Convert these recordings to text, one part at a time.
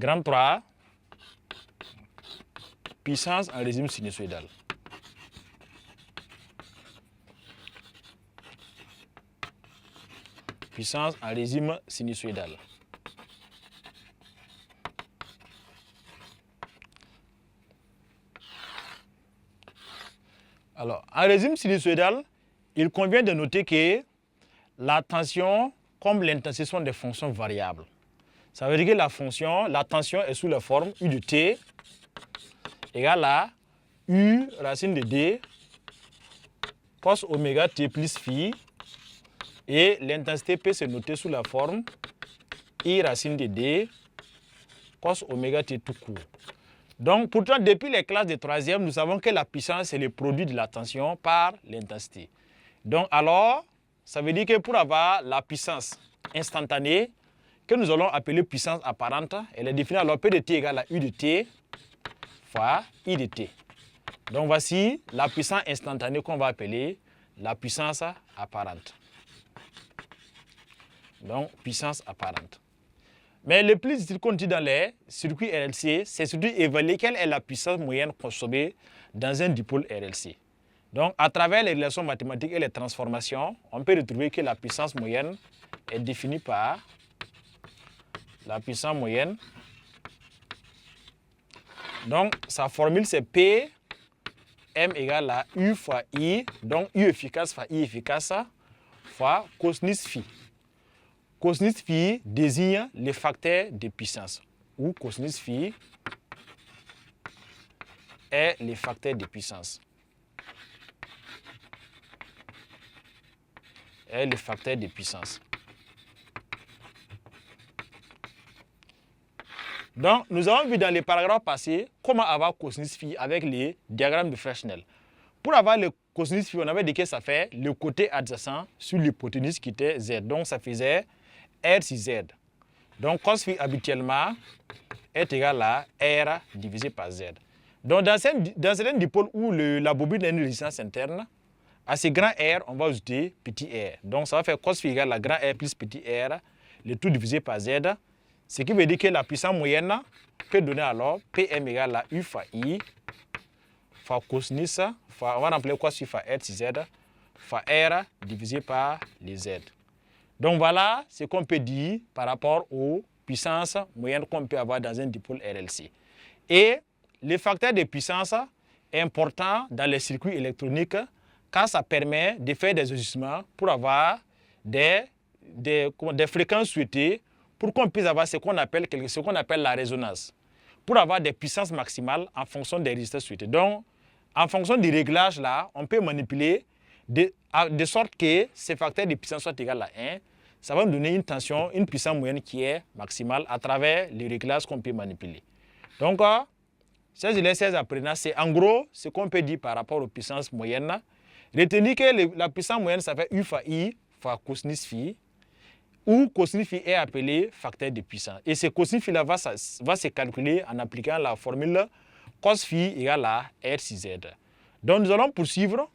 Grand 3, puissance en régime sinusoïdal. Puissance en régime sinusoïdal. Alors, en régime sinusoïdal, il convient de noter que la tension comme l'intensité sont des fonctions variables. Ça veut dire que la tension est sous la forme U de T égale à U racine de D cos oméga T plus phi, et l'intensité peut se noter sous la forme I racine de D cos oméga T tout court. Donc, pourtant, depuis les classes de troisième, nous savons que la puissance, c'est le produit de la tension par l'intensité. Donc, alors, ça veut dire que pour avoir la puissance instantanée, que nous allons appeler puissance apparente, elle est définie alors P de T égale à U de T fois I de T. Donc, voici la puissance instantanée qu'on va appeler la puissance apparente. Donc, puissance apparente. Mais le plus utile qu'on dit dans les circuits RLC, c'est surtout évaluer quelle est la puissance moyenne consommée dans un dipôle RLC. Donc, à travers les relations mathématiques et les transformations, on peut retrouver que la puissance moyenne est définie par la puissance moyenne. Donc, sa formule, c'est P, M égale à U fois I, donc U efficace fois I efficace, fois cosinus phi. Cosinus phi désigne les facteurs de puissance, ou cosinus phi est les facteurs de puissance. Est le facteur de puissance. Donc, nous avons vu dans les paragraphes passés comment avoir cosinus phi avec les diagrammes de Fresnel. Pour avoir le cosinus phi, on avait dit que ça fait le côté adjacent sur l'hypoténuse qui était Z. Donc, ça faisait R sur Z. Donc, cos phi habituellement est égal à R divisé par Z. Donc, dans certains dipôles où la bobine a une résistance interne, à ce grand R, on va ajouter petit r. Donc, ça va faire cos phi égale à grand R plus petit r, le tout divisé par Z. Ce qui veut dire que la puissance moyenne peut donner alors Pm égale à U fois I fois cosinus, on va remplir cos phi fois R sur Z, fois R divisé par les Z. Donc, voilà ce qu'on peut dire par rapport aux puissances moyennes qu'on peut avoir dans un dipôle RLC. Et le facteur de puissance est important dans les circuits électroniques car ça permet de faire des ajustements pour avoir des fréquences souhaitées pour qu'on puisse avoir ce qu'on appelle la résonance, pour avoir des puissances maximales en fonction des résultats souhaités. Donc, en fonction du réglage là, on peut manipuler de sorte que ces facteurs de puissance soient égaux à 1. Ça va nous donner une tension, une puissance moyenne qui est maximale à travers les réglages qu'on peut manipuler. Donc, 16 élèves, 16 apprenants, c'est en gros ce qu'on peut dire par rapport aux puissances moyennes. Retenez que la puissance moyenne, ça fait U fois I fois cosinus phi, où cosinus phi est appelé facteur de puissance. Et ce cosinus phi-là va se calculer en appliquant la formule cos phi égale à R sur Z. Donc, nous allons poursuivre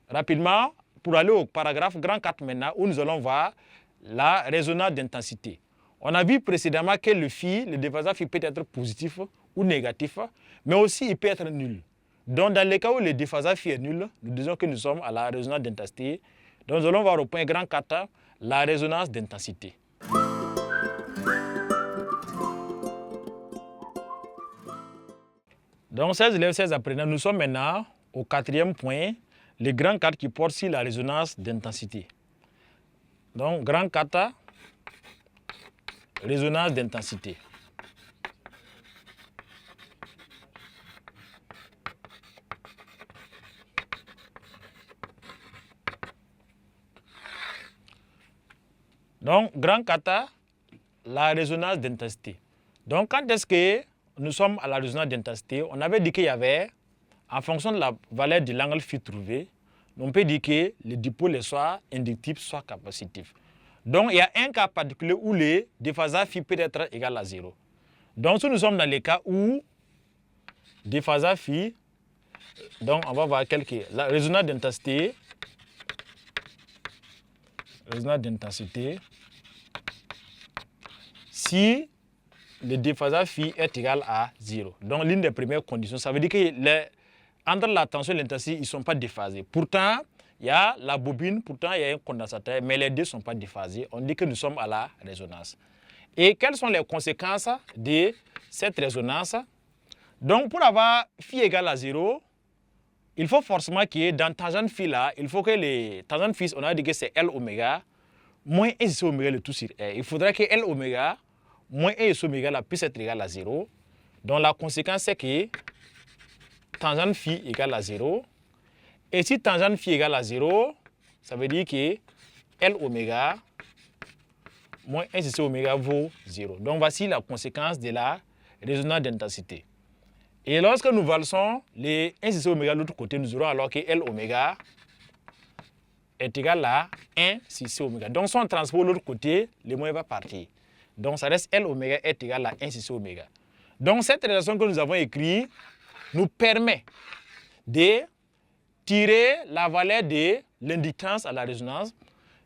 rapidement pour aller au paragraphe grand 4 maintenant, où nous allons voir la résonance d'intensité. On a vu précédemment que le déphasage phi peut être positif ou négatif, mais aussi il peut être nul. Donc, dans les cas où le déphasage phi est nul, nous disons que nous sommes à la résonance d'intensité. Donc, nous allons voir au point grand 4 la résonance d'intensité. Donc, 16 élèves, 16 apprenants, nous sommes maintenant au quatrième point, le grand 4 qui porte sur la résonance d'intensité. Donc, grand 4, résonance d'intensité. Donc, grand 4, la résonance d'intensité. Donc, quand est-ce que nous sommes à la résonance d'intensité? On avait dit qu'il y avait, en fonction de la valeur de l'angle phi trouvé, on peut dire que le dipôle est soit inductif, soit capacitif. Donc, il y a un cas particulier où le déphasage phi peut être égal à 0. Donc, si nous sommes dans les cas où déphasage phi, donc on va voir la résonance d'intensité. Résonance d'intensité. Si le déphasage phi est égal à 0. Donc l'une des premières conditions, ça veut dire que entre la tension et l'intensité, ils ne sont pas déphasés. Pourtant, il y a la bobine, pourtant il y a un condensateur, mais les deux ne sont pas déphasés. On dit que nous sommes à la résonance. Et quelles sont les conséquences de cette résonance? Donc pour avoir phi égal à 0, il faut forcément que dans tangente phi là, il faut que les tangente phi, on a dit que c'est L oméga moins 1 sur oméga le tout sur R. Il faudrait que L oméga moins 1 sur oméga là puisse être égal à 0. Donc la conséquence c'est que tangente phi égale à 0. Et si tangente phi égale à 0, ça veut dire que L oméga moins 1 sur oméga vaut 0. Donc voici la conséquence de la résonance d'intensité. Et lorsque nous valsons les 1 sur oméga de l'autre côté, nous aurons alors que L oméga est égal à 1 sur oméga. Donc si on transpose l'autre côté, le moins va partir. Donc ça reste L oméga est égal à 1 sur oméga. Donc cette relation que nous avons écrite nous permet de tirer la valeur de l'inductance à la résonance,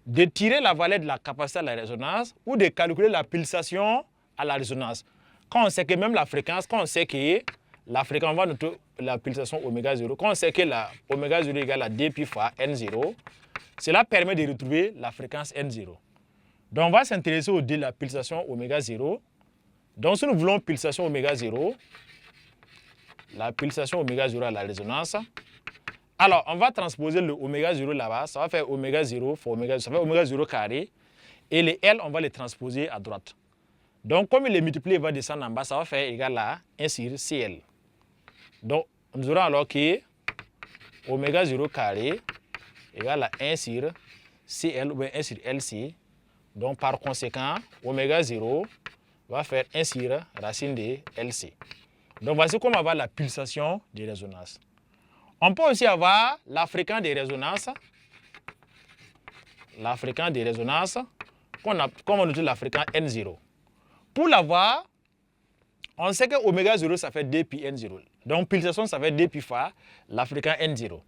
de tirer la valeur de la capacité à la résonance ou de calculer la pulsation à la résonance. Quand on sait que même la fréquence, quand on sait que la fréquence va noter la pulsation oméga 0, quand on sait que la oméga 0 est égale à dpi fois n0, cela permet de retrouver la fréquence n0. Donc on va s'intéresser au de la pulsation oméga 0. Donc si nous voulons pulsation oméga 0, la pulsation oméga 0 à la résonance, alors on va transposer le oméga 0 là-bas, ça va faire oméga 0 fois oméga 0, ça fait oméga 0 carré, et les L on va les transposer à droite. Donc comme il les multiplie, il va descendre en bas, ça va faire égal à 1 sur CL. Donc nous aurons alors que oméga 0 carré égale à 1 sur CL ou bien 1 sur LC. Donc par conséquent, oméga 0 va faire 1 sur racine de LC. Donc voici comment avoir la pulsation de résonance. On peut aussi avoir la fréquence de résonance. La fréquence de résonance, comme on utilise la fréquence N0. Pour l'avoir, on sait que oméga 0 ça fait dpi N0. Donc pulsation ça fait dpi fois la fréquence N0.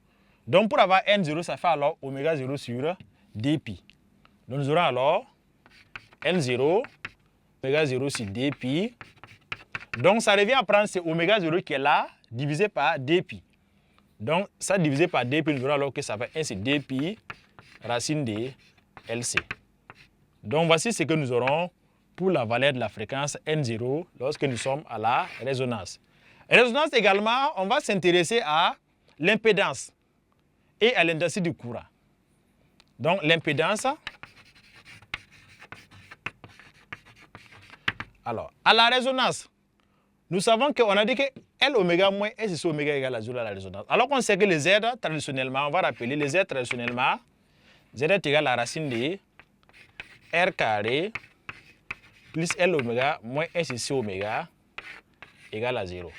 Donc pour avoir N0 ça fait alors oméga 0 sur dpi. Donc nous aurons alors N0, oméga 0 sur dpi. Donc ça revient à prendre ce oméga 0 qui est là, divisé par dpi. Donc ça divisé par dpi, nous aurons alors que ça fait 1 sur dpi racine de LC. Donc voici ce que nous aurons pour la valeur de la fréquence N0 lorsque nous sommes à la résonance. Résonance également, on va s'intéresser à l'impédance et à l'intensité du courant. Donc l'impédance, alors à la résonance, nous savons qu'on a dit que L oméga moins S sur oméga égale à 0 à la résonance. Alors qu'on sait que les Z traditionnellement, on va rappeler les Z traditionnellement, Z est égal à la racine de R carré plus L oméga moins S sur oméga égale à 0.